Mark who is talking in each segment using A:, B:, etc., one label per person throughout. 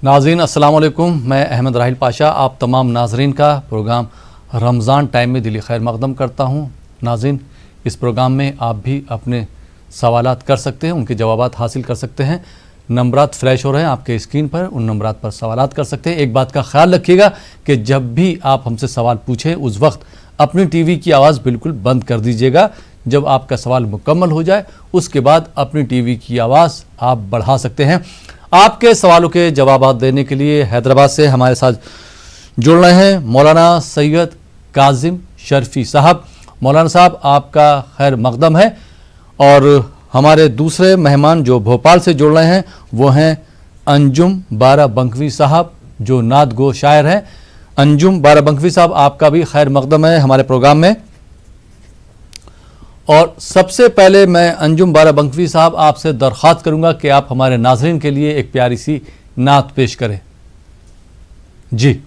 A: ناظرین السلام علیکم، میں احمد راحیل پاشا آپ تمام ناظرین کا پروگرام رمضان ٹائم میں دلی خیر مقدم کرتا ہوں۔ ناظرین اس پروگرام میں آپ بھی اپنے سوالات کر سکتے ہیں، ان کے جوابات حاصل کر سکتے ہیں۔ نمبرات فلیش ہو رہے ہیں آپ کے اسکرین پر، ان نمبرات پر سوالات کر سکتے ہیں۔ ایک بات کا خیال رکھیے گا کہ جب بھی آپ ہم سے سوال پوچھیں اس وقت اپنی ٹی وی کی آواز بالکل بند کر دیجیے گا۔ جب آپ کا سوال مکمل ہو جائے اس کے بعد اپنی ٹی وی کی آواز آپ بڑھا سکتے ہیں۔ آپ کے سوالوں کے جوابات دینے کے لیے حیدرآباد سے ہمارے ساتھ جڑ رہے ہیں مولانا سید کاظم شرفی صاحب۔ مولانا صاحب آپ کا خیر مقدم ہے۔ اور ہمارے دوسرے مہمان جو بھوپال سے جڑ رہے ہیں وہ ہیں انجم بارہ بنکوی صاحب جو نعت گو شاعر ہیں۔ انجم بارہ بنکوی صاحب آپ کا بھی خیر مقدم ہے ہمارے پروگرام میں۔ اور سب سے پہلے میں انجم بارہ بنکوی صاحب آپ سے درخواست کروں گا کہ آپ ہمارے ناظرین کے لیے ایک پیاری سی نعت پیش کریں۔ جی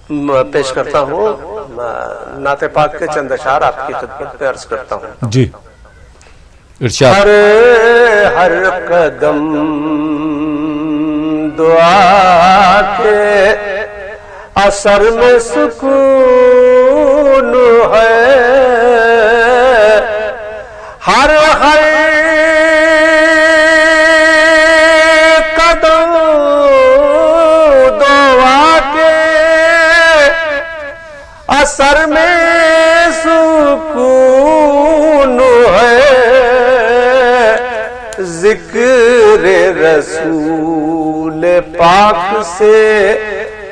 B: میں پیش کرتا ہوں، نعت پاک کے چند اشعار آپ کی خدمت پہ عرض کرتا ہوں۔
A: جی ارشاد۔
B: ہر قدم دعا کے اثر میں سکون ہے، ہر قدم دعا کے اثر میں سکون ہے، ذکر رسول پاک سے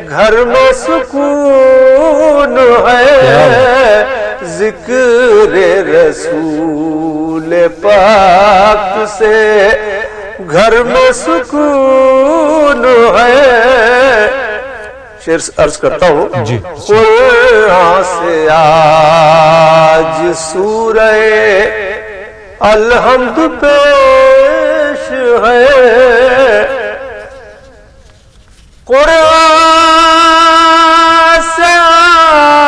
B: گھر میں سکون ہے، ذکر رسول پاک سے گھر میں سکون ہے۔ شعر عرض کرتا ہوں۔
A: جی
B: قرآن سے آج سورہ الحمد پیش ہے، قرآن سے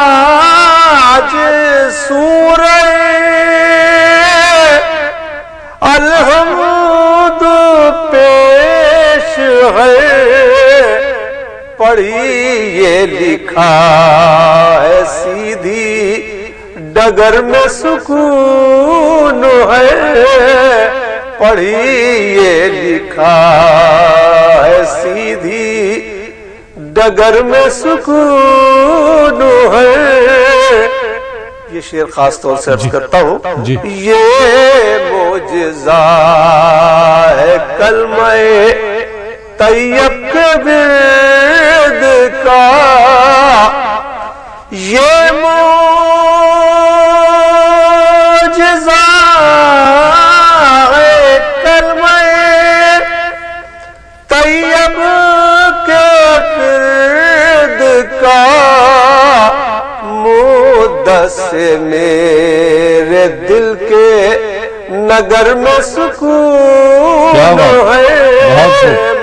B: آج سورہ الحمد پیش ہے، پڑھیے لکھا ہے سیدھی ڈگر میں سکون ہے، پڑھیے لکھا ہے سیدھی ڈگر میں سکون ہے۔ یہ شعر خاص طور سے عرض کرتا ہوں۔ یہ معجزہ ہے کلمہ طیب کے ورد کا، یہ معجزہ ہے کلمہ طیب کے ورد کا، مدت سے میرے دل کے نگر میں سکون ہے،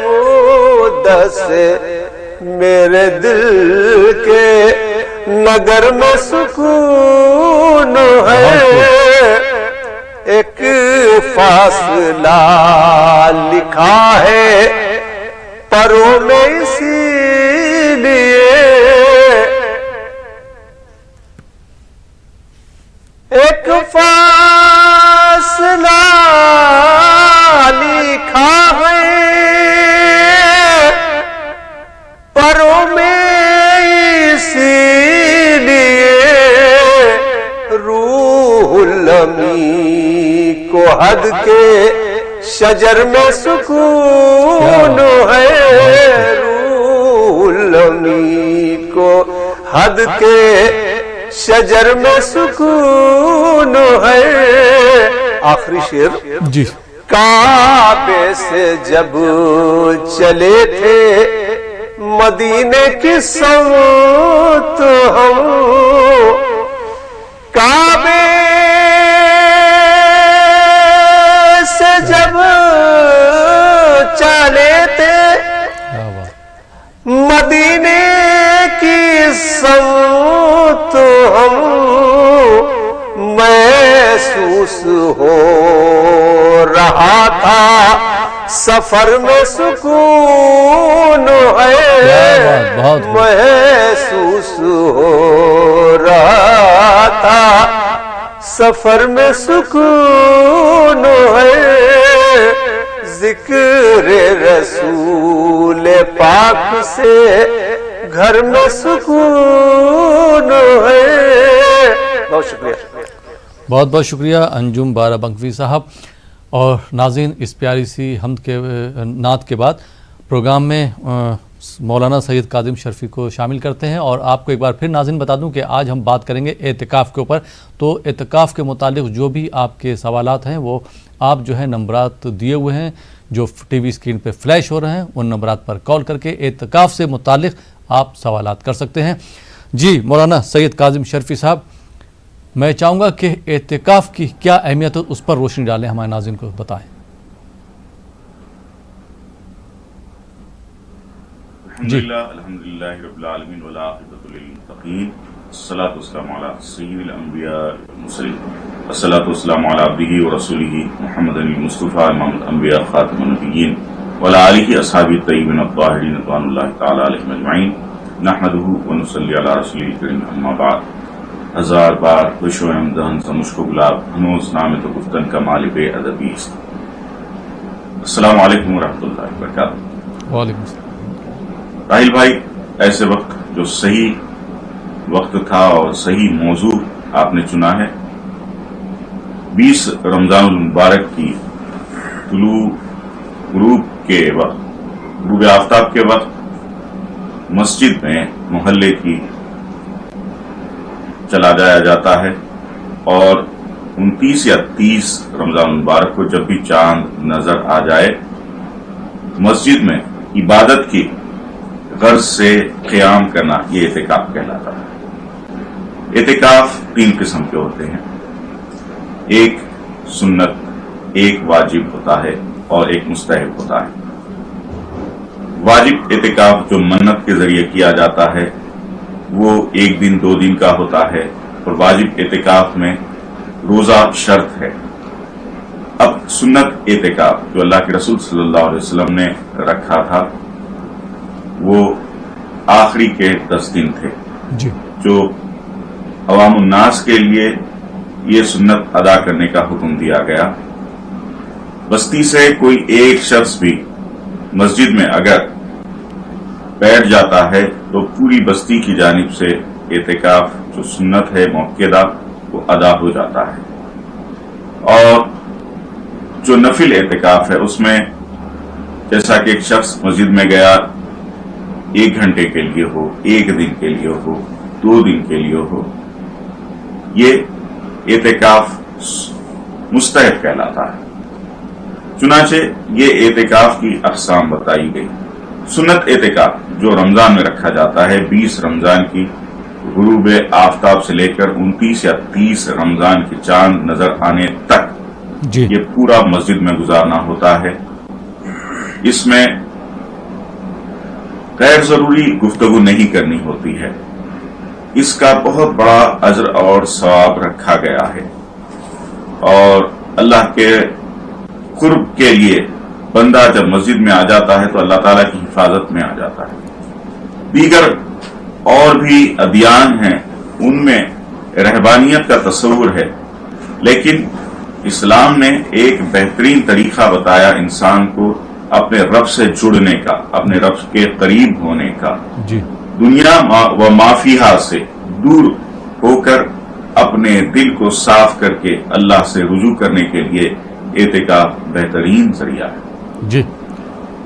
B: مدت سے میرے دل کے نگر میں سکون ہے، ایک فاصلہ لکھا ہے پروں میں اسی لیے، ایک فاصلہ لکھا ہے پروں میں اسی لیے، روح الامی کو حد کے شجر میں سکون ہے، روح الامی کو حد کے شجر میں سکون ہے۔ آخری شعر۔
A: جی
B: کعبے سے جب چلے تھے مدینے کی سمت ہم، کعبے سے جب چلے تھے مدینے کی سمت ہم، محسوس ہو رہا تھا सफर में सुकून है महसूस हो रहा था, सफर में सुकून है जिक्र रसूल पाक से घर में सुकून है। बहुत शुक्रिया।
A: बहुत बहुत शुक्रिया अंजुम बाराबंकवी साहब। और नाज़रीन, इस प्यारी सी हमद के नात के बाद प्रोग्राम में मौलाना सैयद काज़िम शर्फी को शामिल करते हैं। और आपको एक बार फिर नाज़रीन बता दूं कि आज हम बात करेंगे एतिकाफ़ के ऊपर। तो एतिकाफ़ के मुतालिक जो भी आपके सवालात हैं वो आप जो है नंबरात दिए हुए हैं जो टीवी स्क्रीन पे फ्लैश हो रहे हैं, उन नंबरात पर कॉल करके एतिकाफ़ से मुतालिक आप सवालात कर सकते हैं। जी मौलाना सैयद काज़िम शर्फी साहब, मैं चाहूँगा कि एतिकाफ़ की क्या अहमियत है उस पर रोशनी डालें, हमारे नाज़रीन को बताएं।
C: अल्हम्दुलिल्लाह रब्बिल आलमीन वल आक़िबतु लिल मुत्तक़ीन, अस्सलातु वस्सलामु अला सय्यिदिल अंबिया वल मुरसलीन, अस्सलातु वस्सलामु अला अब्दिही व रसूलिही मुहम्मदिल मुस्तफ़ा इमामुल अंबिया खातिमुन नबिय्यीन व अला आलिहि अस्हाबिही तय्यिबीन अत्ताहिरीन रिज़वानुल्लाहि तआला अलैहिम अजमईन, नहमदुहु व नुसल्ली अला रसूलिल करीम, अम्मा बाद। हजार बार खुश हमदन समुश्को गुलाब हनूस नाम तो गुफ्तन का मालिब अदबी। अस्सलाम वालेकुम रहमतुल्लाहि व बरकातहू।
A: वालेकुम अस्सलाम।
C: राहिल भाई, ऐसे वक्त जो सही वक्त था और सही मौजू आपने चुना है, 20 रमजानुल मुबारक की तुलू गुरूब के वक्त, गुरूब आफ्ताब के वक्त मस्जिद में मोहल्ले की चला जाया जाता है और 29 या 30 रमजान मुबारक को जब भी चांद नजर आ जाए, मस्जिद में इबादत की गर्ज से क़याम करना, ये एतिकाफ कहलाता है। एतिकाफ 3 किस्म के होते हैं, एक सुन्नत, एक वाजिब होता है और एक मुस्तहब होता है। वाजिब एतिकाफ जो मन्नत के जरिए किया जाता है वो 1 दिन 2 दिन का होता है और वाजिब एतिकाफ में रोजा शर्त है। अब सुन्नत एतिकाफ जो अल्लाह के रसूल सल्लल्लाहु अलैहि वसल्लम ने रखा था वो आखिरी के 10 दिन थे
A: जी,
C: जो अवामुन्नास के लिए ये सुन्नत अदा करने का हुक्म दिया गया। बस्ती से कोई एक शख्स भी मस्जिद में अगर बैठ जाता है तो पूरी बस्ती की जानिब से एतिकाफ जो सुन्नत है मौक़िदा वो अदा हो जाता है। और जो नफिल एतिकाफ है उसमें जैसा कि एक शख्स मस्जिद में गया 1 घंटे के लिए हो, 1 दिन के लिए हो, 2 दिन के लिए हो, ये एतिकाफ मुस्तहब कहलाता है। चुनाचे ये एतिकाफ की अक़साम बताई गई। सुन्नत एतिकाफ जो रमजान में रखा जाता है, 20 रमजान की गुरूब आफ्ताब से लेकर 29 या 30 रमजान की चांद नजर आने तक
A: जी,
C: ये पूरा मस्जिद में गुजारना होता है। इसमें गैर जरूरी गुफ्तगू नहीं करनी होती है। इसका बहुत बड़ा अजर और सवाब रखा गया है और अल्लाह के कुर्ब के लिए बंदा जब मस्जिद में आ जाता है तो अल्लाह ताला की हिफाजत में आ जाता है। दीगर और भी अदियान हैं उनमें रहबानियत का तस्वुर है, लेकिन इस्लाम ने एक बेहतरीन तरीका बताया इंसान को अपने रब से जुड़ने का, अपने रब के करीब होने का।
A: जी,
C: दुनिया व माफिया से दूर होकर अपने दिल को साफ करके अल्लाह से रुजू करने के लिए एतिकाफ बेहतरीन जरिया है।
A: जी,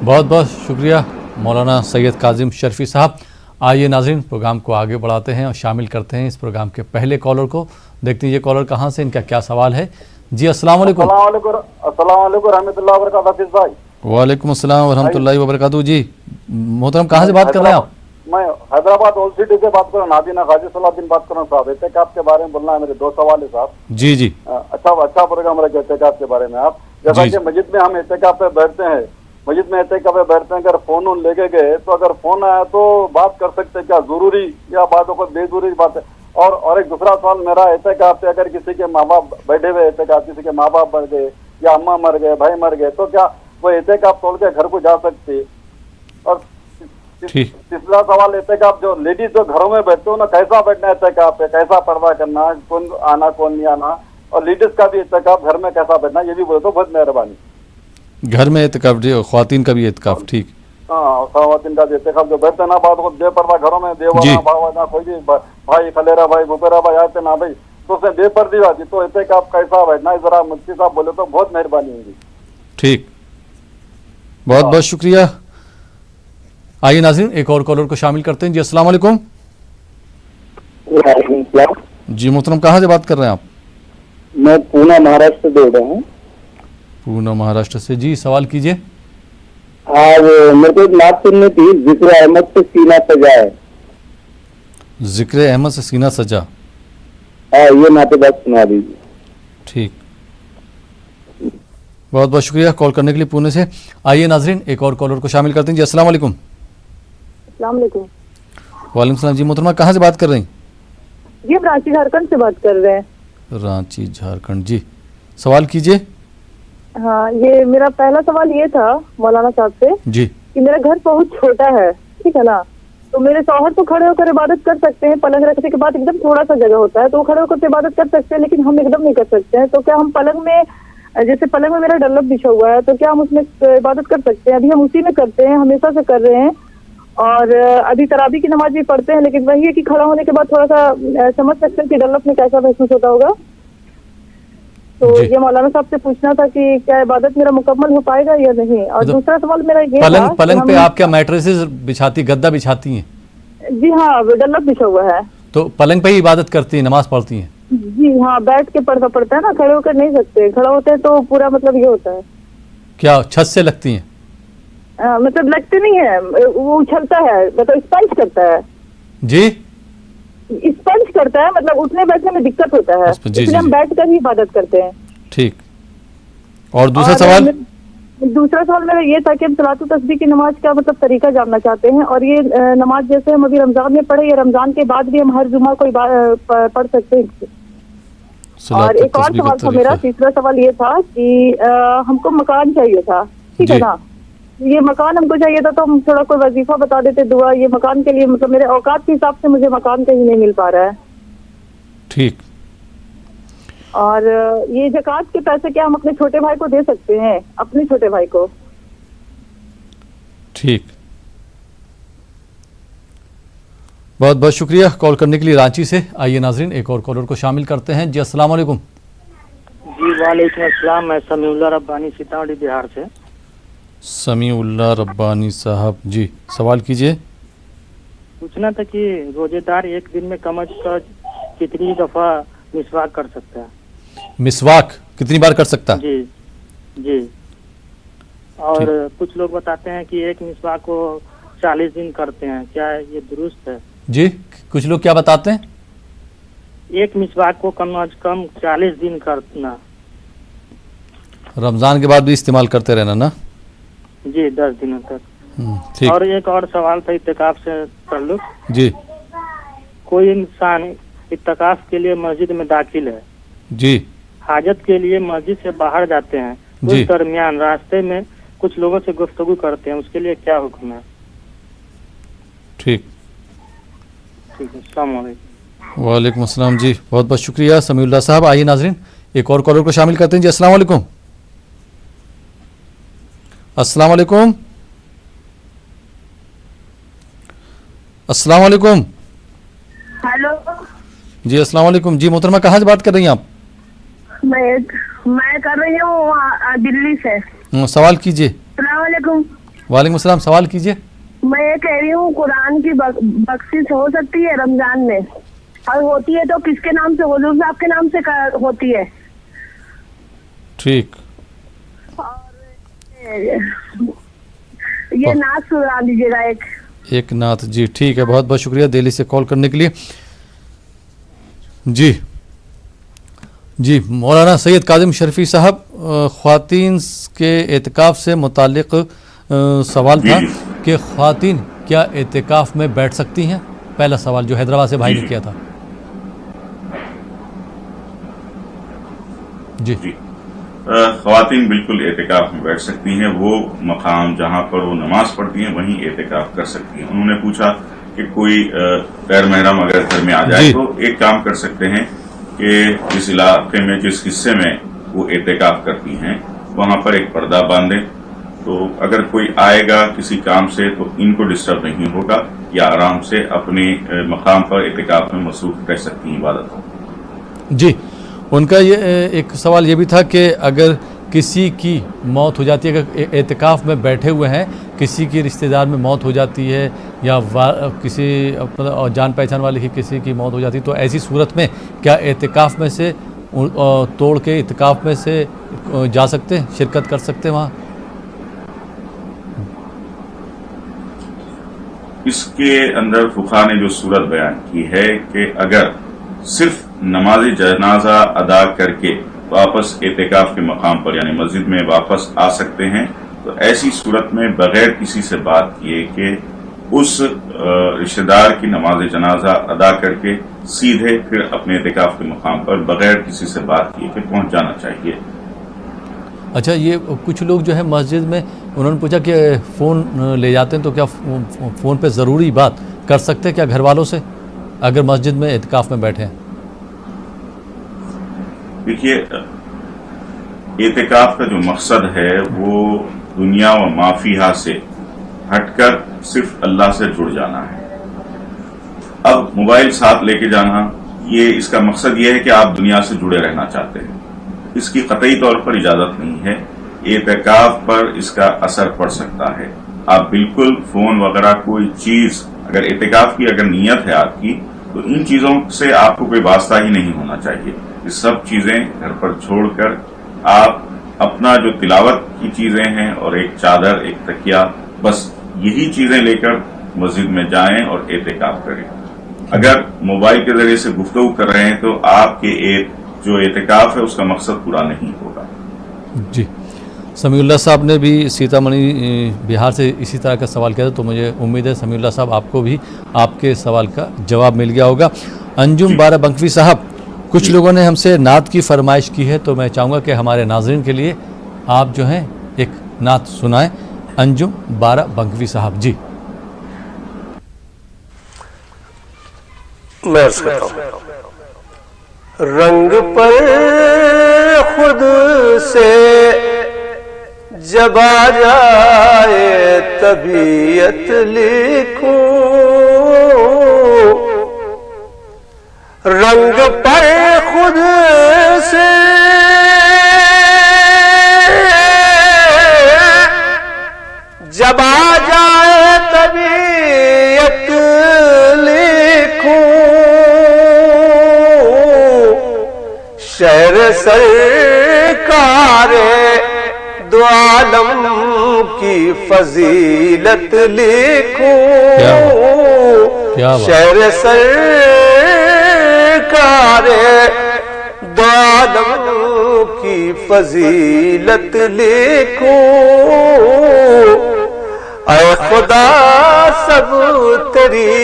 A: बहुत बहुत शुक्रिया मौलाना सैयद काज़िम शर्फी साहब। आइए नाज़रीन, प्रोग्राम को आगे बढ़ाते हैं और शामिल करते हैं इस प्रोग्राम के पहले कॉलर को। देखते हैं ये कॉलर कहाँ से, इनका क्या सवाल है। जी अस्सलाम वालेकुम।
D: अस्सलाम वालेकुम रहमतुल्लाहि व बरकातहू। हाफिज भाई।
A: वालेकुम अस्सलाम व रहमतुल्लाहि व बरकातहू। जी मोहतरम, कहाँ से बात कर रहे हैं आप?
D: मैं हैदराबाद ओल्ड सिटी से बात कर रहा हूँ, नादीना गाजी सलाउद्दीन बात कर रहा हूँ साहब। एतिकाफ के बारे में बोलना है, मेरे 2 सवाल है साहब।
A: जी जी,
D: अच्छा प्रोग्राम रखे एतिकाफ के बारे में आप। जैसा कि मस्जिद में हम एतिकाफ पे बैठते हैं, मस्जिद में एतिकाफ पे बैठते हैं, अगर फोन लेके गए तो अगर फोन आया तो बात कर सकते हैं क्या, जरूरी या बातों को बेजरूरी बात है? और एक दूसरा सवाल मेरा, एतिकाफ पे अगर किसी के माँ बाप बैठे हुए एतिकाफ, किसी के माँ बाप मर गए या अम्मा मर गए, भाई मर गए, तो क्या वो एहतिकाफ तोड़ के घर को जा सकती है। और
A: ठीक।
D: तीसरा सवाल एहतिकाफ जो लेडीज जो घरों में बैठते हो ना, कैसा बैठना एहतिकाफ पे, कैसा पर्दा करना, कौन आना कौन नहीं आना, और लेडीज का भी एहतिकाफ घर में कैसा बैठना, ये भी बोले तो बहुत मेहरबानी।
A: घर में एहतिकाफ, ख्वातीन का भी एहतिकाफ, ठीक।
D: हाँ, खातिन का एहतिकाफ जो बैठते ना, बात को बेपर्दा घरों में
A: जी।
D: देवा भाव कोई भी भाई खलेरा भाई भूपेरा भाई आते ना भाई, तो उसमें बेपर्दी आती, तो एहतिकाफ कैसा बैठना, जरा मुफ्ती साहब बोले तो बहुत मेहरबानी होगी।
A: ठीक, बहुत बहुत शुक्रिया। आइए नाज़रीन, एक और कॉलर को शामिल करते हैं। जी अस्सलाम वालेकुम। जी मोहतरम, कहाँ से बात कर रहे हैं आप?
E: मैं पूना महाराष्ट्र से बोल रहा हूँ।
A: पूना महाराष्ट्र से। जी सवाल कीजिए।
E: आज मेरे को एक नात सुननी थी, जिक्र अहमद से सीना सजा है।
A: जिक्र अहमद से सीना सजा।
E: हाँ, ये नाते बात सुना दीजिए।
A: ठीक, बहुत बहुत शुक्रिया कॉल करने के लिए पुणे से। आइए नाज़रीन, एक और कॉलर को शामिल करते हैं। जी अस्सलाम वालेकुम।
F: अस्सलाम वालेकुम।
A: वालेकुम सलाम। जी मोहतरमा, कहाँ से बात कर रही हैं?
F: जी हम रांची झारखंड से बात कर रहे हैं।
A: रांची झारखंड। जी सवाल कीजिए।
F: हाँ, ये मेरा पहला सवाल ये था मौलाना साहब से
A: जी।
F: कि मेरा घर बहुत छोटा है, ठीक है ना, तो मेरे शौहर तो खड़े होकर इबादत कर सकते हैं, पलंग रखने के बाद एकदम थोड़ा सा जगह होता है तो वो खड़े होकर इबादत कर सकते हैं, लेकिन हम एकदम नहीं कर सकते हैं। तो क्या हम पलंग में, जैसे पलंग में मेरा डल्लब बिछा हुआ है, तो क्या हम उसमें इबादत कर सकते हैं? अभी हम उसी में करते हैं, हमेशा से कर रहे हैं, और अभी तरावी की नमाज भी पढ़ते हैं, लेकिन वही है कि खड़ा होने के बाद थोड़ा सा समझ सकते हैं कि डल्लब में कैसा महसूस होता होगा। तो ये मौलाना साहब से पूछना था कि क्या इबादत मेरा मुकम्मल हो पाएगा या नहीं। और दूसरा सवाल मेरा ये था,
A: पलंग पे आप क्या मैट्रेसेस बिछाती, गद्दा बिछाती हैं?
F: जी हाँ, डल्लब बिछा हुआ है।
A: तो पलंग पे ही इबादत करती हैं, नमाज पढ़ती हैं?
F: जी हाँ, बैठ के पढ़ना पड़ता है ना, खड़े होकर नहीं सकते। खड़ा होते हैं तो पूरा मतलब ये होता है।
A: क्या छत से लगती हैं?
F: मतलब लगते नहीं है, वो उछलता है, मतलब स्पंज करता है।
A: जी,
F: स्पंज करता है, मतलब उठने बैठने में दिक्कत होता है, इसलिए हम बैठ कर ही इबादत करते हैं।
A: ठीक। और दूसरा सवाल?
F: दूसरा सवाल मेरा ये था कि हम सलातो तस्बीह की नमाज का मतलब तरीका जानना चाहते हैं, और ये नमाज जैसे हम अभी रमजान में पढ़े या रमजान के बाद भी हम हर जुमा को पढ़ सकते हैं? और एक और सवाल था मेरा, तीसरा सवाल ये था कि हमको मकान चाहिए था, ठीक है ना, ये मकान हमको चाहिए था, तो हम थोड़ा कोई वजीफा बता देते, दुआ। ये मकान के लिए मतलब मेरे औकात के हिसाब से मुझे मकान कहीं नहीं मिल पा रहा है।
A: ठीक।
F: और ये ज़कात के पैसे क्या हम अपने छोटे भाई को दे सकते हैं, अपने छोटे भाई को?
A: ठीक, बहुत बहुत शुक्रिया कॉल करने के लिए रांची से। आइए नाजरीन, एक और कॉलर को शामिल करते हैं। जी अस्सलाम वालेकुम।
G: जी वालेकुम अस्सलाम। मैं समीउल्लाह रब्बानी सीतामढ़ी बिहार से।
A: समीउल्लाह रब्बानी साहब, जी सवाल कीजिए।
G: पूछना था कि रोजेदार एक दिन में कम अज कम कितनी दफा मिसवाक कर सकता है?
A: मिसवाक कितनी बार कर सकता है?
G: जी जी। और कुछ लोग बताते हैं कि एक मिसवाक को 40 दिन करते हैं, क्या ये दुरुस्त है?
A: जी, कुछ लोग क्या बताते हैं?
G: एक मिसवाक को कम अज कम 40 दिन करना।
A: रमजान के बाद भी इस्तेमाल करते रहना ना?
G: जी, 10 दिनों तक।
A: ठीक।
G: और एक और सवाल था इत्तिकाफ से ताल्लुक।
A: जी।
G: कोई इंसान इत्तिकाफ के लिए मस्जिद में दाखिल है,
A: जी,
G: हाजत के लिए मस्जिद से बाहर जाते हैं,
A: जी।
G: उस दरमियान रास्ते में कुछ लोगों से गुफ्तगू करते हैं, उसके लिए क्या हुक्म है?
A: ठीक।
G: ठीक है, अस्सलाम वालेकुम।
A: वालेकुम अस्सलाम। जी बहुत बहुत शुक्रिया समीउल्लाह साहब। आइए नाजरीन, एक और कॉलर को शामिल करते हैं। जी अस्सलाम वालेकुम। अस्सलाम वालेकुम। अस्सलाम वालेकुम।
H: हेलो
A: जी अस्सलाम वालेकुम। जी मोहतरमा, कहाँ से बात कर रही हैं आप?
H: मैं कर रही हूँ दिल्ली से।
A: सवाल कीजिए।
H: अस्सलाम वालेकुम।
A: वालेकुम अस्सलाम, सवाल कीजिए।
H: मैं ये कह रही हूँ, कुरान की बख्शिश हो सकती है रमजान में, और होती है तो किसके नाम से? हुजूर साहब के नाम से होती है।
A: ठीक।
H: ये नाच सुना दीजिएगा
A: एक नाथ। जी ठीक है, बहुत बहुत शुक्रिया दिल्ली से कॉल करने के लिए। जी जी, मौलाना सैयद काजिम शरीफी साहब, ख्वातीन के एतिकाफ से मुतालिक सवाल था कि ख्वातीन क्या एतिकाफ में बैठ सकती हैं? पहला सवाल जो हैदराबाद से भाई ने किया था। जी
C: خواتین بالکل اعتکاف میں بیٹھ سکتی ہیں. وہ مقام جہاں پر وہ نماز پڑھتی ہیں وہیں اعتکاف کر سکتی ہیں. انہوں نے پوچھا کہ کوئی غیر محرم اگر گھر میں آ جائے تو ایک کام کر سکتے ہیں کہ جس علاقے میں جس حصے میں وہ اعتکاف کرتی ہیں وہاں پر ایک پردہ باندھیں, تو اگر کوئی آئے گا کسی کام سے تو ان کو ڈسٹرب نہیں ہوگا, یا آرام سے اپنے مقام پر اعتکاف میں مصروف رہ سکتی ہیں عبادت ہو.
A: جی, ان کا یہ ایک سوال یہ بھی تھا کہ اگر کسی کی موت ہو جاتی ہے, اگر اعتکاف میں بیٹھے ہوئے ہیں کسی کی رشتہ دار میں موت ہو جاتی ہے یا کسی جان پہچان والے کی کسی کی موت ہو جاتی ہے, تو ایسی صورت میں کیا اعتکاف میں سے توڑ کے اعتکاف میں سے جا سکتے ہیں, شرکت کر سکتے ہیں وہاں؟
C: اس کے اندر فقہا نے جو صورت بیان کی ہے کہ اگر صرف نماز جنازہ ادا کر کے واپس اعتکاف کے مقام پر یعنی مسجد میں واپس آ سکتے ہیں, تو ایسی صورت میں بغیر کسی سے بات کیے کہ اس رشتہ دار کی نماز جنازہ ادا کر کے سیدھے پھر اپنے اعتکاف کے مقام پر بغیر کسی سے بات کیے کہ پہنچ جانا چاہیے.
A: اچھا, یہ کچھ لوگ جو ہے مسجد میں انہوں نے پوچھا کہ فون لے جاتے ہیں تو کیا فون پہ ضروری بات کر سکتے ہیں کیا گھر والوں سے اگر مسجد میں اعتکاف میں بیٹھے ہیں؟
C: دیکھیے, اعتکاف کا جو مقصد ہے وہ دنیا و مافیہا سے ہٹ کر صرف اللہ سے جڑ جانا ہے. اب موبائل ساتھ لے کے جانا, یہ اس کا مقصد یہ ہے کہ آپ دنیا سے جڑے رہنا چاہتے ہیں, اس کی قطعی طور پر اجازت نہیں ہے. اعتکاف پر اس کا اثر پڑ سکتا ہے. آپ بالکل فون وغیرہ کوئی چیز, اگر اعتکاف کی اگر نیت ہے آپ کی, تو ان چیزوں سے آپ کو کوئی واسطہ ہی نہیں ہونا چاہیے. یہ سب چیزیں گھر پر چھوڑ کر آپ اپنا جو تلاوت کی چیزیں ہیں اور ایک چادر ایک تکیہ, بس یہی چیزیں لے کر مسجد میں جائیں اور اعتکاف کریں. اگر موبائل کے ذریعے سے گفتگو کر رہے ہیں تو آپ کے جو اعتکاف ہے اس کا مقصد پورا نہیں ہوگا.
A: جی, سمیع اللہ صاحب نے بھی سیتا منی بہار سے اسی طرح کا سوال کیا تھا, تو مجھے امید ہے سمیع اللہ صاحب آپ کو بھی آپ کے سوال کا جواب مل گیا ہوگا. انجم بارہ بنکوی صاحب, کچھ لوگوں نے ہم سے نعت کی فرمائش کی ہے, تو میں چاہوں گا کہ ہمارے ناظرین کے لیے آپ جو ہیں ایک نعت سنائیں. انجم بارہ بنکوی صاحب. جی,
B: میں عرض کرتا ہوں. رنگ پر خود سے جب آ جائے طبیعت لکھوں, رنگ پر خود سے جب آ جائے طبیعت لکھوں, شہر سرکار دو عالم کی فضیلت لکھوں, شہر سرکار دو عالم کی فضیلت لکھوں. اے خدا سب تیری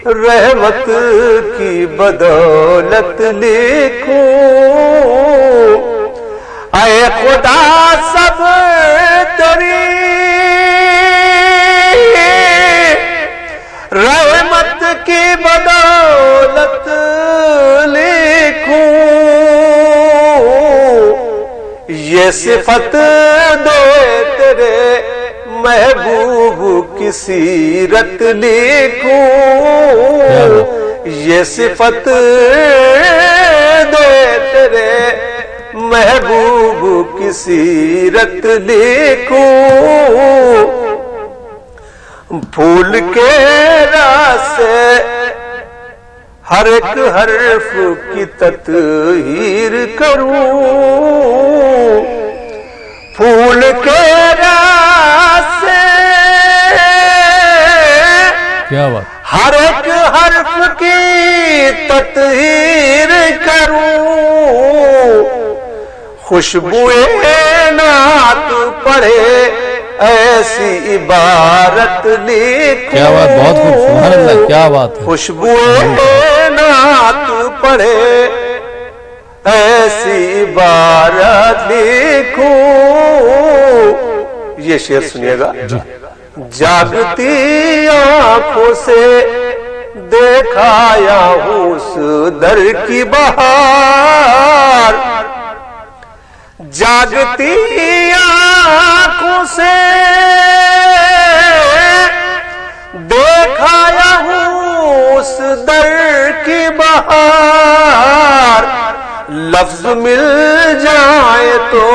B: رحمت کی بدولت لکھوں, اے خدا سب تیری رحمت کی بدولت لکھوں. یہ صفت دے تیرے محبوب کی سیرت لکھوں, یہ صفت دے تیرے محبوب کی سیرت لکھوں. پھول کے راستے ہر ایک حرف کی تطہیر کروں, پھول کے راستے
A: کیا بات,
B: ہر ایک حرف کی تطہیر کروں, خوشبوئے نعت پڑھے ایسی عبارت لکھوں.
A: کیا بات, بہت خوب, سبحان اللہ, کیا بات ہے.
B: خوشبوئے نعت پڑھے ایسی عبارت لکھوں. یہ شعر سنیے گا. جاگتی آنکھوں سے دیکھایا ہوں اس در کی بہار. جاگتی آنکھوں سے دیکھایا ہوں اس در کی بہار. لفظ مل جائے تو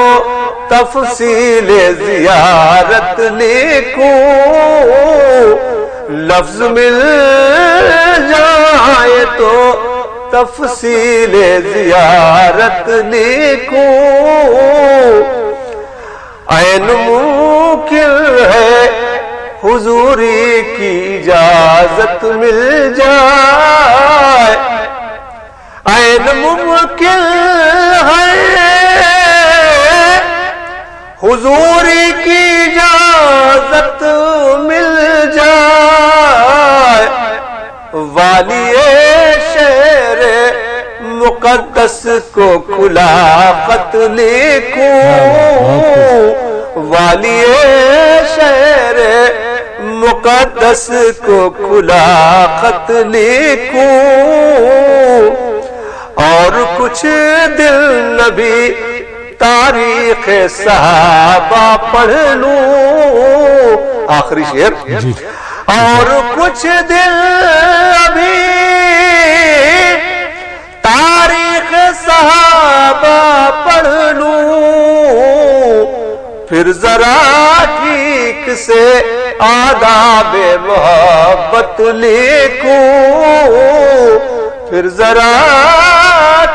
B: تفصیل زیارت لکھوں. لفظ مل جائے تو تفصیل زیارت لکھوں. عین ممکن ہے حضوری کی اجازت مل جائے. عین ممکن ہے حضوری کی اجازت مل جائے. والی شہر مقدس کو کھلا خط لکھوں. والی شہر مقدس کو کھلا خط لکھوں. اور کچھ دل نبی تاریخ صحابہ پڑھ لوں. آخری شعر. اور کچھ دل ابھی تاریخ صحابہ پڑھ لوں. پھر ذرا ٹھیک سے آداب محبت لکھوں. پھر ذرا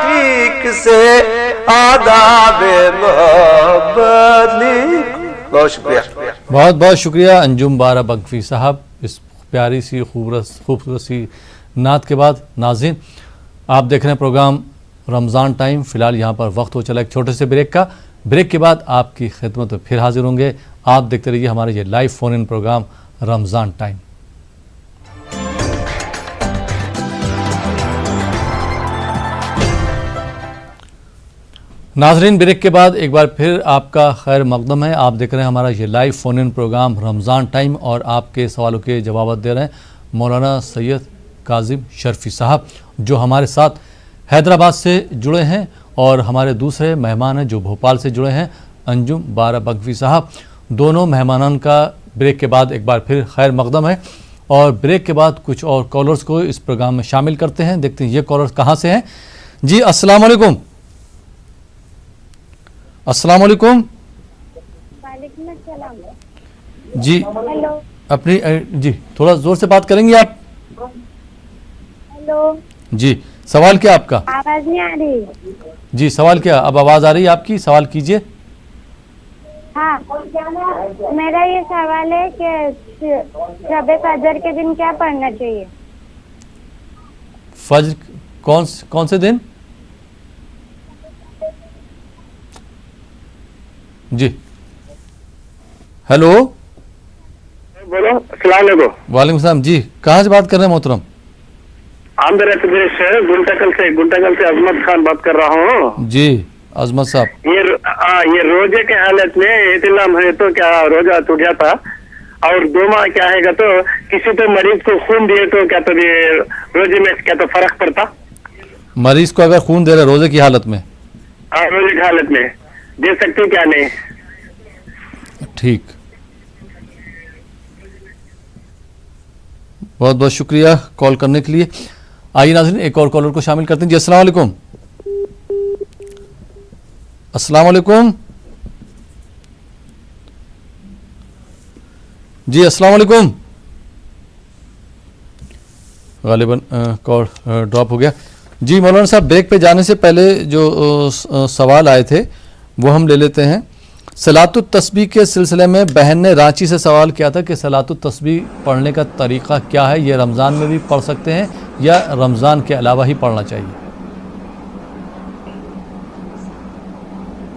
B: ٹھیک سے آداب محبت لکھوں. بہت شکریہ.
A: بہت بہت شکریہ انجم بارہ بگفی صاحب اس پیاری سی خوبصورت سی نعت کے بعد. ناظرین آپ دیکھ رہے ہیں پروگرام رمضان ٹائم. فی الحال یہاں پر وقت ہو چلا ایک چھوٹے سے بریک کا. بریک کے بعد آپ کی خدمت میں پھر حاضر ہوں گے. آپ دیکھتے رہیے ہمارے یہ لائیو فون ان پروگرام رمضان ٹائم. ناظرین بریک کے بعد ایک بار پھر آپ کا خیر مقدم ہے. آپ دیکھ رہے ہیں ہمارا یہ لائیو فون ان پروگرام رمضان ٹائم اور آپ کے سوالوں کے جوابات دے رہے ہیں مولانا سید کاظم شرفی صاحب جو ہمارے ساتھ حیدرآباد سے جڑے ہیں اور ہمارے دوسرے مہمان ہیں جو بھوپال سے جڑے ہیں انجم بارہ بگفی صاحب. دونوں مہمانان کا بریک کے بعد ایک بار پھر خیر مقدم ہے اور بریک کے بعد کچھ اور کالرز کو اس پروگرام میں شامل کرتے ہیں. دیکھتے ہیں یہ کالرز کہاں سے ہیں. جی السلام علیکم. السلام علیکم.
I: وعلیکم السلام.
A: جی اپنی جی تھوڑا زور سے بات کریں گے آپ.
I: ہیلو.
A: جی سوال کیا آپ کا؟
I: آواز نہیں آ رہی.
A: جی سوال کیا؟ اب آواز آ رہی ہے آپ کی. سوال کیجئے.
I: ہاں میرا یہ سوال ہے کہ شب فجر کے دن کیا پڑھنا چاہیے؟
A: فجر کون سے دن؟ جی ہیلو.
J: بولو. السلام علیکم.
A: وعلیکم السلام. جی کہاں سے بات کر رہے ہیں محترم؟
J: آندھرا پردیش سے گنٹکل سے عظمت خان بات کر رہا ہوں.
A: جی عظمت صاحب.
J: یہ روزے کے حالت میں احتلام ہے تو کیا روزہ ٹوٹ جاتا اور دوما کیا ہے گا تو کسی تو مریض کو خون دیے تو کیا تو روزے میں کیا تو فرق پڑتا؟
A: مریض کو اگر خون دے رہے روزے کی حالت میں؟
J: روزے کی حالت میں دے سکتے کیا نہیں؟
A: ٹھیک. بہت بہت شکریہ کال کرنے کے لیے. آئیے ناظرین ایک اور کالر کو شامل کرتے ہیں. جی السلام علیکم. السلام علیکم. جی السلام علیکم. غالباً کال ڈراپ ہو گیا. جی مولانا صاحب بریک پہ جانے سے پہلے جو سوال آئے تھے وہ ہم لے لیتے ہیں. صلاۃ التسبیح کے سلسلے میں بہن نے رانچی سے سوال کیا تھا کہ صلاۃ التسبیح پڑھنے کا طریقہ کیا ہے؟ یہ رمضان میں بھی پڑھ سکتے ہیں یا رمضان کے علاوہ ہی پڑھنا چاہیے؟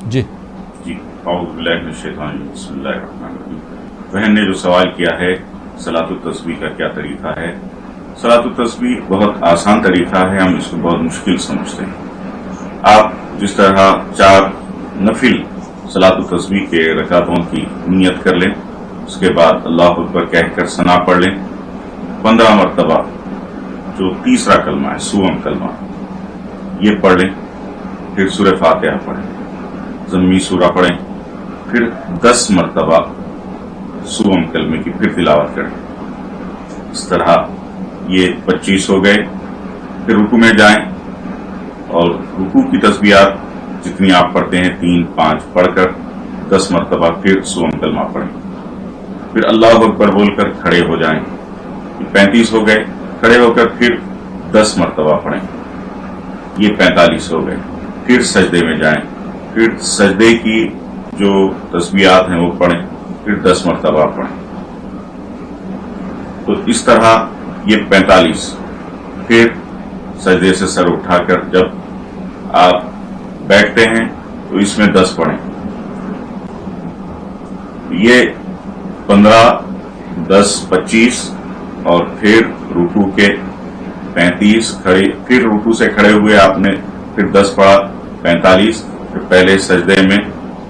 A: جی
C: اعوذ باللہ من الشیطان الرجیم. بسم اللہ الرحمن الرحیم. بہن نے جو سوال کیا ہے صلاۃ التسبیح کا کیا طریقہ ہے. صلاۃ التسبیح بہت آسان طریقہ ہے. ہم اس کو بہت مشکل سمجھتے ہیں. آپ जिस तरह 4 नफिल सलात तस्बीह के रकातों की नियत कर लें, उसके बाद अल्लाह अकबर कहकर सना पढ़ लें 15 मरतबा, जो तीसरा कलमा है सुवम कलमा, ये पढ़ लें। फिर सूरह फातिहा पढ़ें, ज़म्मी सूरा पढ़ें, फिर 10 मरतबा सुवम कलमे की फिर तिलावत करें। इस तरह ये 25 हो गए। फिर रुकू में जाएं और रुकू की तस्बीहात जितनी आप पढ़ते हैं 3-5 पढ़कर 10 मरतबा फिर सुवम कलमा पढ़ें। फिर अल्लाह अकबर बोलकर खड़े हो जाएं, 35 हो गए। खड़े होकर फिर 10 मरतबा पढ़ें, ये 45 हो गए। फिर सजदे में जाएं, फिर सजदे की जो तस्बीहात हैं वो पढ़ें, फिर 10 मरतबा पढ़ें। तो इस तरह ये 45। फिर सजदे से सर उठाकर जब आप बैठते हैं तो इसमें 10 पढ़ें। ये 15, 10, 25 और फिर रुकू के 35, खड़े, फिर रुकू से खड़े हुए आपने फिर 10 पढ़ा, 45, फिर पहले सजदे में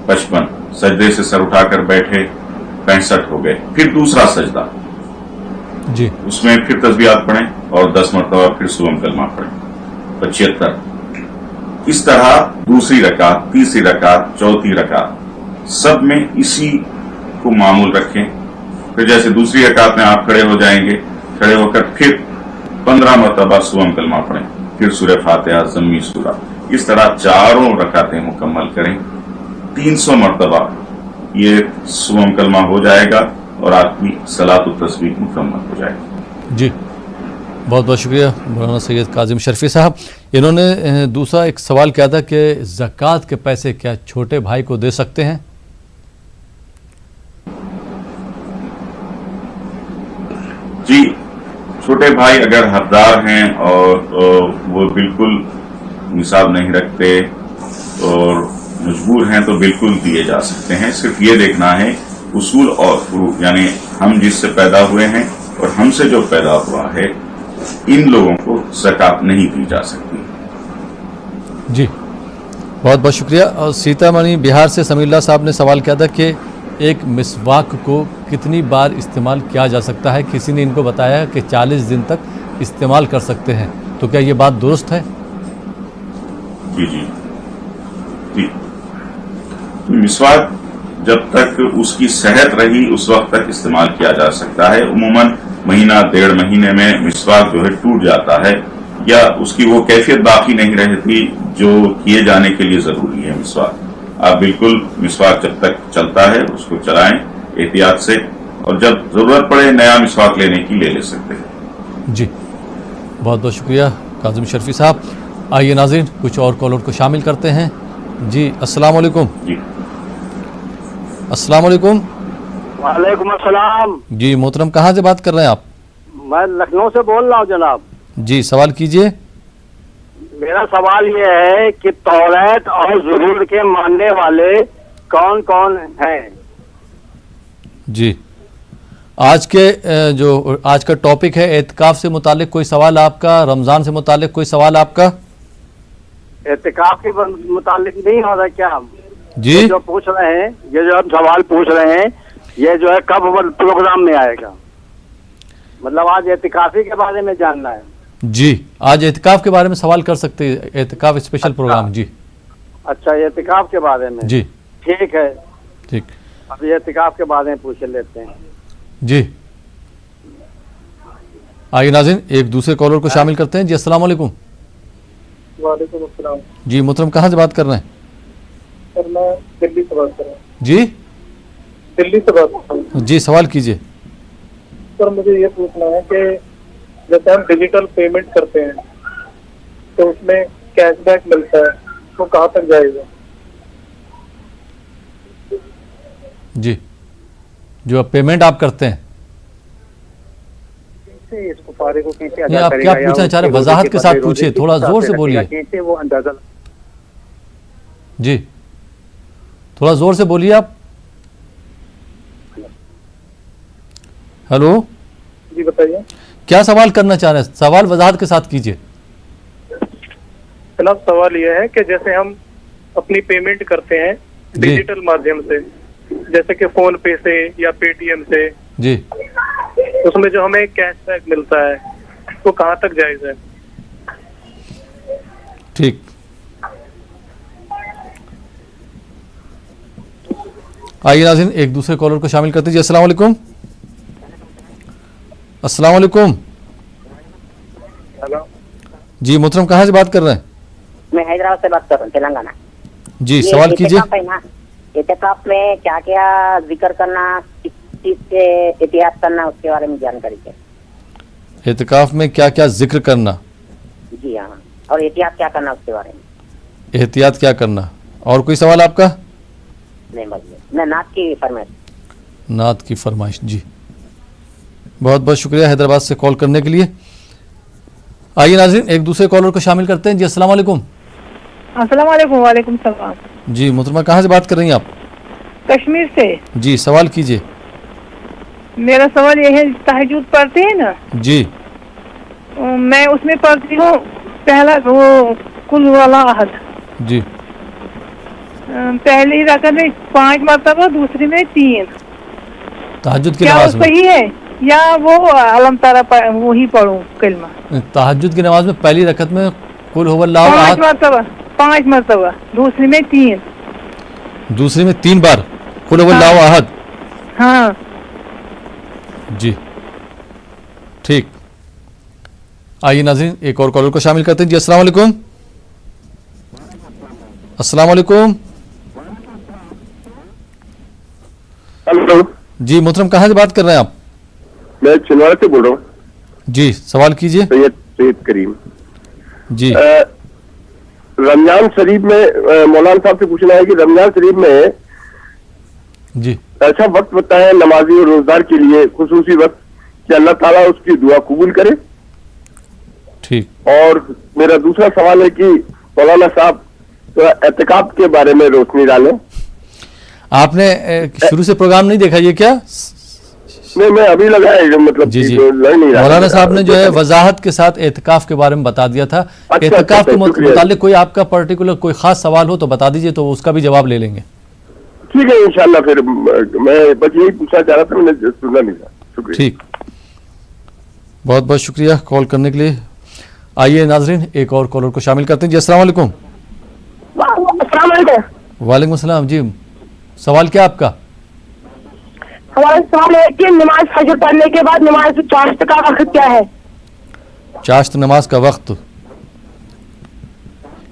C: 55, सजदे से सर उठाकर बैठे 65 हो गए। फिर दूसरा सजदा
A: जी,
C: उसमें फिर तस्बीहात पढ़ें और 10 मरतबा फिर सुवम कलमा पढ़ें, 75। इस तरह दूसरी रकात, तीसरी रकात, चौथी रकात, सब में इसी को मामूल रखें। फिर जैसे दूसरी रकात में आप खड़े हो जाएंगे, खड़े होकर फिर 15 मरतबा सुवम कलमा पढ़ें, फिर सूरह फातिहा, ज़म्मी सूरा। इस तरह चारों रकातें मुकम्मल करें। 300 मरतबा ये सुवम कलमा हो जाएगा और आपकी सलात तस्बीह मुकम्मल हो जाएगी।
A: जी, बहुत बहुत शुक्रिया मौलाना सैयद काजिम शर्फी साहब। इन्होंने दूसरा एक सवाल किया था कि ज़कात के पैसे क्या छोटे भाई को दे सकते हैं?
C: जी, छोटे भाई अगर हकदार हैं और वो बिल्कुल निसाब नहीं रखते और मजबूर हैं तो बिल्कुल दिए जा सकते हैं। सिर्फ ये देखना है उसूल और फुरूक, यानी हम जिससे पैदा हुए हैं और हमसे जो पैदा हुआ है, इन लोगों को ज़कात नहीं दी जा सकती।
A: जी, बहुत बहुत शुक्रिया। और सीतामढ़ी बिहार से समीउल्लाह साहब ने सवाल किया था कि एक मिसवाक को कितनी बार इस्तेमाल किया जा सकता है? किसी ने इनको बताया कि 40 दिन तक इस्तेमाल कर सकते हैं, तो क्या ये बात दुरुस्त है?
C: जी जी जी, मिसवाक जब तक उसकी सेहत रही उस वक्त तक इस्तेमाल किया जा सकता है। उमूमन महीना 1.5 महीने में मिसवाक जो है टूट जाता है या उसकी वो कैफियत बाकी नहीं रहती जो किए जाने के लिए जरूरी है मिसवाक। आप बिल्कुल मिसवाक जब तक चलता है उसको चलाएं एहतियात से, और जब जरूरत पड़े नया मिसवाक लेने की ले सकते हैं।
A: जी, बहुत बहुत शुक्रिया काजिम शर्फी साहब। आइए नाज़रीन कुछ और कॉलर को शामिल करते हैं। जी, अस्सलाम वालेकुम।
C: जी,
A: अस्सलाम वालेकुम।
K: वालेकुम अस्सलाम।
A: जी मोहतरम, कहाँ से बात कर रहे हैं आप?
K: मैं लखनऊ से बोल रहा हूँ जनाब।
A: जी, सवाल कीजिए।
K: मेरा सवाल ये है कि तौरात और ज़बूर के मानने वाले कौन कौन हैं?
A: जी, आज का टॉपिक है एतकाफ से मुतालिक कोई सवाल आपका, रमज़ान से मुतालिक कोई सवाल आपका?
K: एतकाफ के मुतालिक नहीं हो रहा क्या?
A: जी,
K: ये जो पूछ रहे हैं, ये जो हम सवाल पूछ रहे हैं, ये जो है कब प्रोग्राम में आएगा? मतलब आज एतकाफी के बारे में जानना है।
A: जी, आज एतकाफ के बारे में सवाल कर सकते हैं, एतकाफ स्पेशल प्रोग्राम। जी
K: अच्छा, एतकाफ के बारे में।
A: जी,
K: ठीक है,
A: ठीक।
K: अब एतकाफ के बारे में पूछ लेते हैं।
A: जी, आइए नाज़रीन एक दूसरे कॉलर को शामिल करते हैं। जी, अस्सलाम वालेकुम।
L: वालेकुम अस्सलाम।
A: जी मोहतरम, कहाँ से बात कर रहे हैं?
L: सर मैं दिल्ली से बात कर रहा हूँ।
A: जी,
L: दिल्ली से बात कर रहा हूँ।
A: जी, सवाल कीजिए।
L: सर मुझे ये पूछना है कि जैसे हम डिजिटल पेमेंट करते हैं तो उसमें कैशबैक मिलता है, वो कहाँ तक जाएगा?
A: जी, जो अब पेमेंट आप करते हैं,
L: इसको पारे को कैसे
A: नहीं,
L: अदा
A: आप
L: करेगा?
A: क्या पूछना चाह रहे हैं? वजाहत के साथ पूछिए, थोड़ा जोर से बोलिए।
L: कैसे वो अंदाजा?
A: जी, थोड़ा जोर से बोलिए आप। हेलो
L: जी बताइए,
A: क्या सवाल करना चाह रहे हैं? सवाल वजाहत के साथ कीजिए।
L: जनाब सवाल ये है कि जैसे हम अपनी पेमेंट करते हैं डिजिटल माध्यम से, जैसे कि फोन पे से या पेटीएम से
A: जी,
L: उसमें जो हमें कैशबैक मिलता है वो कहाँ तक जायज है?
A: ठीक। आइए नाज़रीन एक दूसरे कॉलर को शामिल करते हैं। जी अस्सलाम वालेकुम। अस्सलाम वालेकुम।
M: हेलो
A: जी मोहतरम, कहाँ से बात कर रहे हैं?
M: मैं हैदराबाद से बात कर रहा हूँ, तेलंगाना।
A: जी सवाल कीजिए।
M: एतिकाफ में क्या क्या जिक्र करना, किस चीज से एहतियात करना, उसके बारे में जानकारी चाहिए।
A: एतिकाफ में क्या क्या जिक्र करना?
M: जी हाँ, और एहतियात क्या करना उसके बारे में।
A: एहतियात क्या करना? और कोई सवाल आपका?
M: नहीं बस मैं नात की फरमाइश।
A: नात की फरमाइश। जी बहुत बहुत शुक्रिया हैदराबाद से कॉल करने के लिए। आइए नाज़रीन एक दूसरे कॉलर को शामिल करते हैं। जी अस्सलाम वालेकुम।
N: अस्सलाम वालेकुम। वालेकुम सलाम।
A: जी मोहतरमा, कहाँ से बात कर रही हैं आप?
N: कश्मीर से।
A: जी सवाल कीजिए।
N: मेरा सवाल ये है, तहज्जुद पढ़ते हैं ना
A: जी,
N: मैं उसमें पढ़ती हूँ पहला वो कुल वाला अहद
A: जी,
N: पहली रकअत में 5 मरतबा, दूसरी में 3।
A: तहज्जुद की
N: क्या वो
A: नमाज में?
N: सही है या वो अलम तारा वही पढ़ूं कलमा?
A: तहज्जुद की नमाज में पहली रकत में कुल हुवल्लाहु
N: 5
A: अहद,
N: मरतबा, 5 मरतबा, दूसरी में 3।
A: दूसरी में 3 बार कुल हुवल्लाहु अहद।
N: हाँ
A: जी ठीक। आइए नाज़रीन एक और कॉलर को शामिल करते हैं। जी अस्सलाम वालेकुम। अस्सलाम वालेकुम।
O: हेलो
A: जी मोहतरम, कहाँ से बात कर रहे हैं आप?
O: मैं छिंदवाड़ा से बोल रहा हूँ।
A: जी सवाल कीजिए।
O: सैयद करीम
A: जी।
O: रमजान शरीफ में मौलाना साहब से पूछना है कि रमजान शरीफ में
A: जी
O: ऐसा वक्त बताएं नमाजी और रोजगार के लिए, खुसूसी वक्त, कि अल्लाह ताला उसकी दुआ कबूल करे।
A: ठीक।
O: और मेरा दूसरा सवाल है कि मौलाना साहब एतिकाफ के बारे में रोशनी डालें।
A: आपने शुरू से प्रोग्राम नहीं देखा ये क्या?
O: नहीं, मैं अभी लगा है, मतलब
A: जी जी,
O: लग नहीं रहा।
A: मौलाना साहब ने जो है वजाहत के साथ एतिकाफ के बारे में बता दिया था। एतिकाफ के मुतालिक कोई आपका पर्टिकुलर कोई खास सवाल हो तो बता दीजिए, तो उसका भी जवाब ले लेंगे।
O: ठीक है इंशाल्लाह। फिर मैं बस यही पूछना चाह रहा था, मैंने सुना नहीं था। शुक्रिया। ठीक,
A: बहुत बहुत शुक्रिया कॉल करने के लिए। आइए नाजरीन एक और कॉलर को शामिल करते हैं। जी अस्सलाम वालेकुम। वालेकुम अस्सलाम। जी सवाल क्या आपका?
H: हमारा सवाल है कि नमाज फजर पढ़ने के बाद नमाज चाश्त का वक्त क्या है?
A: चाश्त नमाज का वक्त।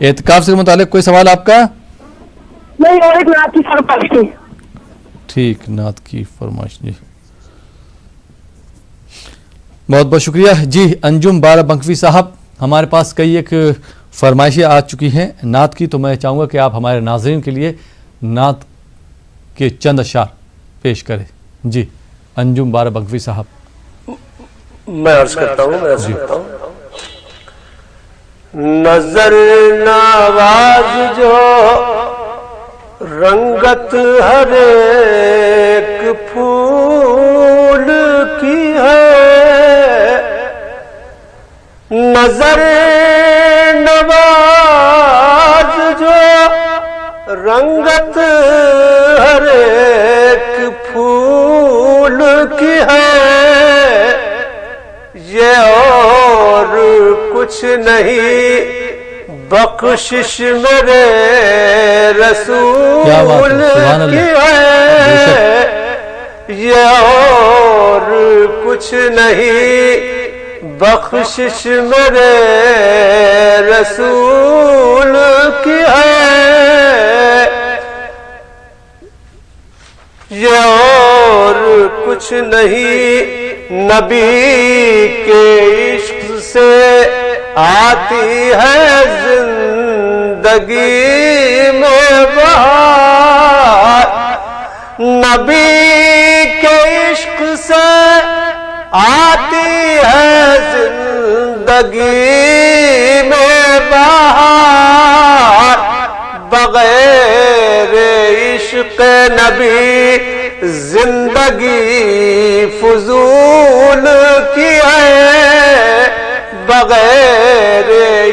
A: एतिकाफ से मुतालिक कोई सवाल आपका?
H: नहीं, और एक नात की फरमाइश थी।
A: ठीक, नात की फरमाइश। जी बहुत बहुत शुक्रिया। जी अंजुम बाराबंकवी साहब, हमारे पास कई एक फरमाइशें आ चुकी हैं नात की, तो मैं चाहूँगा कि आप हमारे नाज़रीन के लिए नात के चंद अशार पेश करें। जी अंजुम बाराबंकवी साहब।
B: मैं अर्ज करता हूँ। नजर नवाज जो रंगत हर एक फूल की है, नजर नवाज जो रंगत हर एक फूल की है, ये और कुछ नहीं बख्शिश मेरे रसूल की है, ये और कुछ नहीं बख्शिश मेरे रसूल की है, ये और कुछ नहीं नबी के इश्क से आती है जिंदगी में बहार, नबी के इश्क से आती है जिंदगी में बहार, बगैर इश्क नबी जिंदगी फजूल की है, बगैर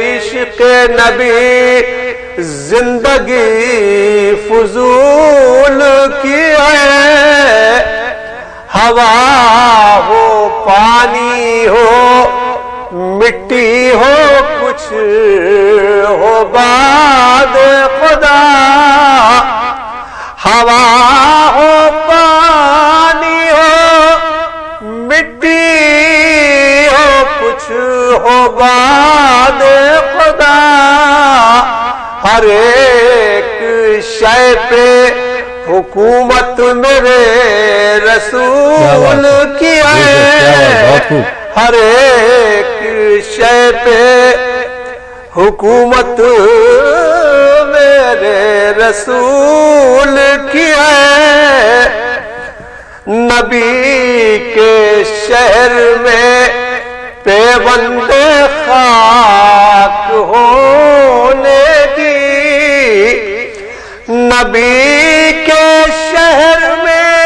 B: इश्क नबी जिंदगी फजूल की है। हवा हो पानी हो मिट्टी हो कुछ हो बाद खुदा। हवा हो पानी हो मिट्टी हो कुछ हो बाद खुदा। हर एक शय पे हुकूमत मेरे रसूल की है। हर एक शय पे हुकूमत मेरे रसूल की है। नबी के शहर में पेबंदे खाक होने की। नबी के शहर में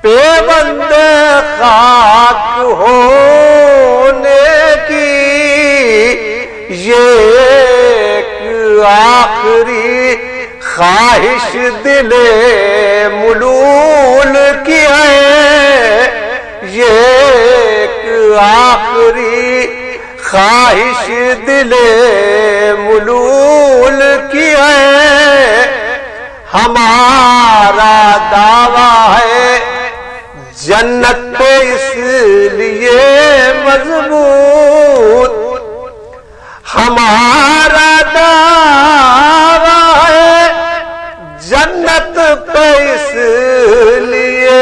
B: पेबंदे खाक होने की। ये एक आखिरी ख्वाहिश दिले मुलूल की है। ये एक आखिरी ख्वाहिश दिले मुलूल की है। हमारा दावा है जन्नत पे इसलिए मजबूत। हमारा दावा है जन्नत पे इसलिए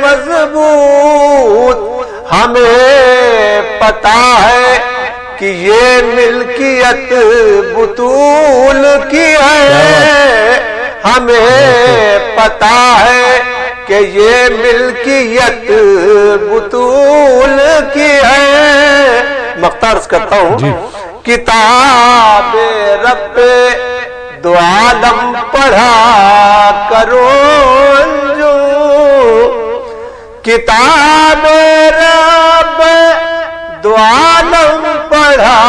B: मजबूत। हमें पता है कि ये मिल्कियत बुतूल की है। हमें पता है कि ये मिल्कियत बुतूल की है। मख्तार करता हूँ। किताब रब्बे दो आलम पढ़ा करो अंजू। किताब रब्बे दो आलम पढ़ा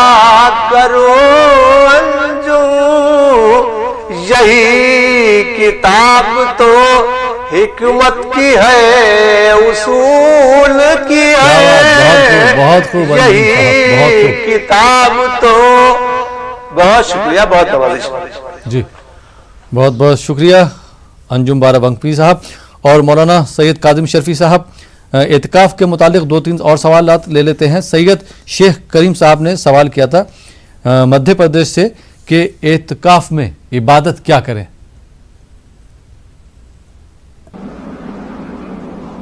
B: करो अंजू। यही किताब तो हिकमत की है उसूल की है।
A: बहुत खूब
B: यही किताब तो। बहुत शुक्रिया, बहुत नवाजिश
A: जी, बहुत बहुत शुक्रिया अंजुम बाराबंकी साहब। और मौलाना सैयद काजिम शर्फी साहब, एतिकाफ के मुतालिक 2-3 और सवालात ले लेते हैं। सैयद शेख करीम साहब ने सवाल किया था मध्य प्रदेश से कि एतिकाफ में इबादत क्या करें।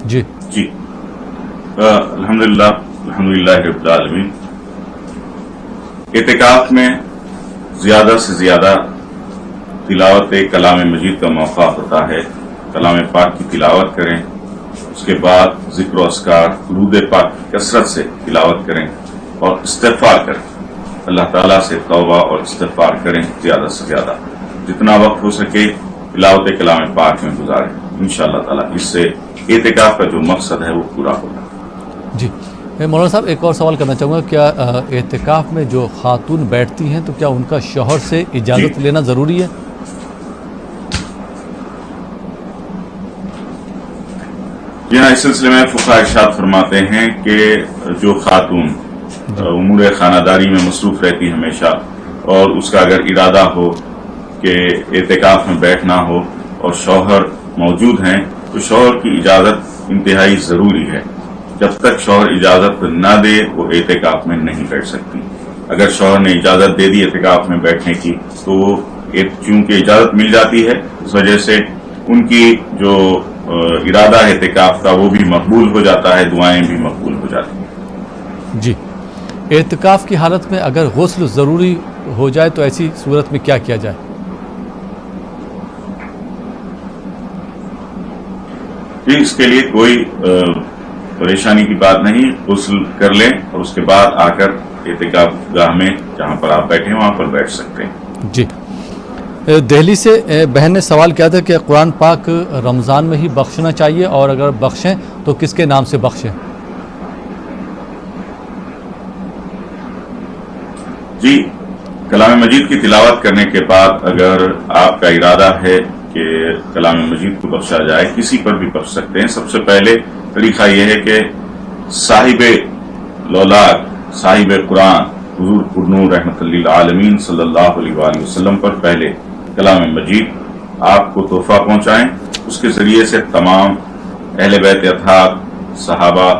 A: जी
C: जी, अल्हम्दुलिल्लाह रब्बिल आलमीन। एतिकाफ में ज्यादा से ज्यादा तिलावत कलाम मजीद का मौका होता है। कलाम पाक की तिलावत करें, उसके बाद जिक्र व अस्कार दुरूद पाक की कसरत से तिलावत करें और इस्तिग़फ़ार करें। अल्लाह ताला से तौबा और इस्तिग़फ़ार करें ज्यादा से ज्यादा। जितना वक्त हो सके तिलावत कलाम पाक में गुजारें। इंशाअल्लाह ताला इससे एतिकाफ का जो मकसद है वो पूरा होगा।
A: जी, मौलाना साहब एक और सवाल करना चाहूँगा, क्या एतिकाफ में जो खातून बैठती हैं तो क्या उनका शौहर से इजाज़त लेना ज़रूरी है?
C: जी हाँ, इस सिलसिले में फुक़हा इरशाद फरमाते हैं कि जो खातून उमूर खानादारी में मसरूफ़ रहती हमेशा और उसका अगर इरादा हो कि एतिकाफ में बैठना हो और शौहर मौजूद हैं तो शौहर की इजाज़त इंतहाई ज़रूरी है। जब तक शौहर इजाज़त ना दे वो एतिकाफ में नहीं बैठ सकती। अगर शौहर ने इजाज़त दे दी एतिकाफ में बैठने की तो वो चूंकि इजाज़त मिल जाती है इस वजह से उनकी जो इरादा है एतिकाफ का वो भी मकबूल हो जाता है, दुआएं भी मकबूल हो जाती हैं।
A: जी, एतिकाफ की हालत में अगर गुस्ल ज़रूरी हो जाए तो ऐसी सूरत में क्या किया जाए?
C: जी, इसके लिए कोई परेशानी की बात नहीं। गुस्ल कर लें और उसके बाद आकर एतिकाफ गाह में जहाँ पर आप बैठे वहाँ पर बैठ सकते हैं।
A: जी, दिल्ली से बहन ने सवाल किया था कि कुरान पाक रमज़ान में ही बख्शना चाहिए और अगर बख्शें तो किसके नाम से बख्शें?
C: जी, کلام مجید کی تلاوت کرنے کے بعد اگر آپ کا ارادہ ہے کہ کلام مجید کو بخشا جائے، کسی پر بھی بخش سکتے ہیں۔ سب سے پہلے طریقہ یہ ہے کہ صاحب لولاک، صاحب قرآن حضور پرنور رحمت للعالمین صلی اللہ علیہ وآلہ وسلم پر پہلے کلام مجید آپ کو تحفہ پہنچائیں۔ اس کے ذریعے سے تمام اہل بیت اطہار، صحابہ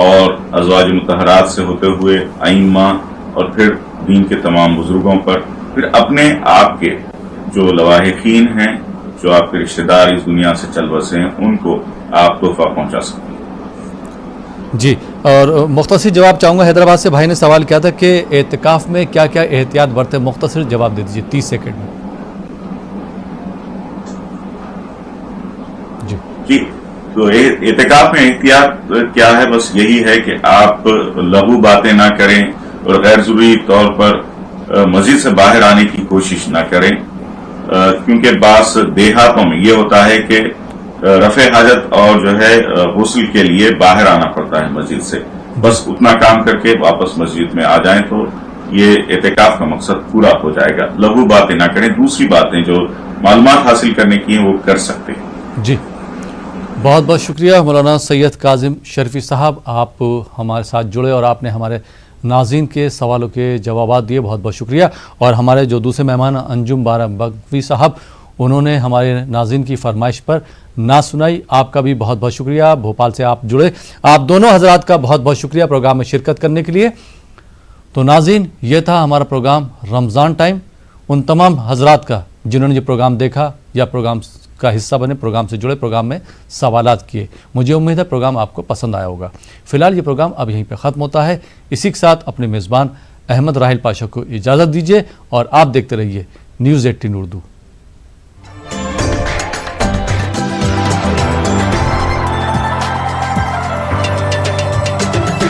C: اور ازواج مطہرات سے ہوتے ہوئے ائمہ اور پھر دین کے تمام بزرگوں پر، پھر اپنے آپ کے جو لواحقین ہیں، جو آپ کے رشتہ دار اس دنیا سے چل بسے ہیں، ان کو آپ تحفہ پہنچا سکتے ہیں۔
A: جی، اور مختصر جواب چاہوں گا۔ حیدرآباد سے بھائی نے سوال کیا تھا کہ اعتکاف میں کیا کیا احتیاط برتے، مختصر جواب دے دیجیے 30 سیکنڈ میں۔
C: جی، تو اعتکاف میں احتیاط کیا ہے؟ بس یہی ہے کہ آپ لغو باتیں نہ کریں اور غیر ضروری طور پر مسجد سے باہر آنے کی کوشش نہ کریں، کیونکہ بعض دیہاتوں میں یہ ہوتا ہے کہ رفع حاجت اور جو ہے غسل کے لیے باہر آنا پڑتا ہے مسجد سے، بس اتنا کام کر کے واپس مسجد میں آ جائیں تو یہ اعتکاف کا مقصد پورا ہو جائے گا۔ لغو باتیں نہ کریں، دوسری باتیں جو معلومات حاصل کرنے کی ہیں وہ کر سکتے ہیں۔
A: جی، بہت بہت شکریہ مولانا سید کاظم شرفی صاحب، آپ ہمارے ساتھ جڑے اور آپ نے ہمارے ناظرین کے سوالوں کے جوابات دیے، بہت بہت شکریہ۔ اور ہمارے جو دوسرے مہمان انجم بارہ بگوی صاحب، انہوں نے ہمارے ناظرین کی فرمائش پر نعت سنائی، آپ کا بھی بہت بہت شکریہ۔ بھوپال سے آپ جڑے، آپ دونوں حضرات کا بہت بہت شکریہ پروگرام میں شرکت کرنے کے لیے۔ تو ناظرین، یہ تھا ہمارا پروگرام رمضان ٹائم۔ ان تمام حضرات کا جنہوں نے یہ پروگرام دیکھا یا پروگرام کا حصہ بنے، پروگرام سے جڑے، پروگرام میں سوالات کیے، مجھے امید ہے پروگرام آپ کو پسند آیا ہوگا۔ فی الحال یہ پروگرام اب یہیں پہ ختم ہوتا ہے۔ اسی کے ساتھ اپنے میزبان احمد راحیل پاشا کو اجازت دیجیے اور آپ دیکھتے رہیے نیوز 18 اردو۔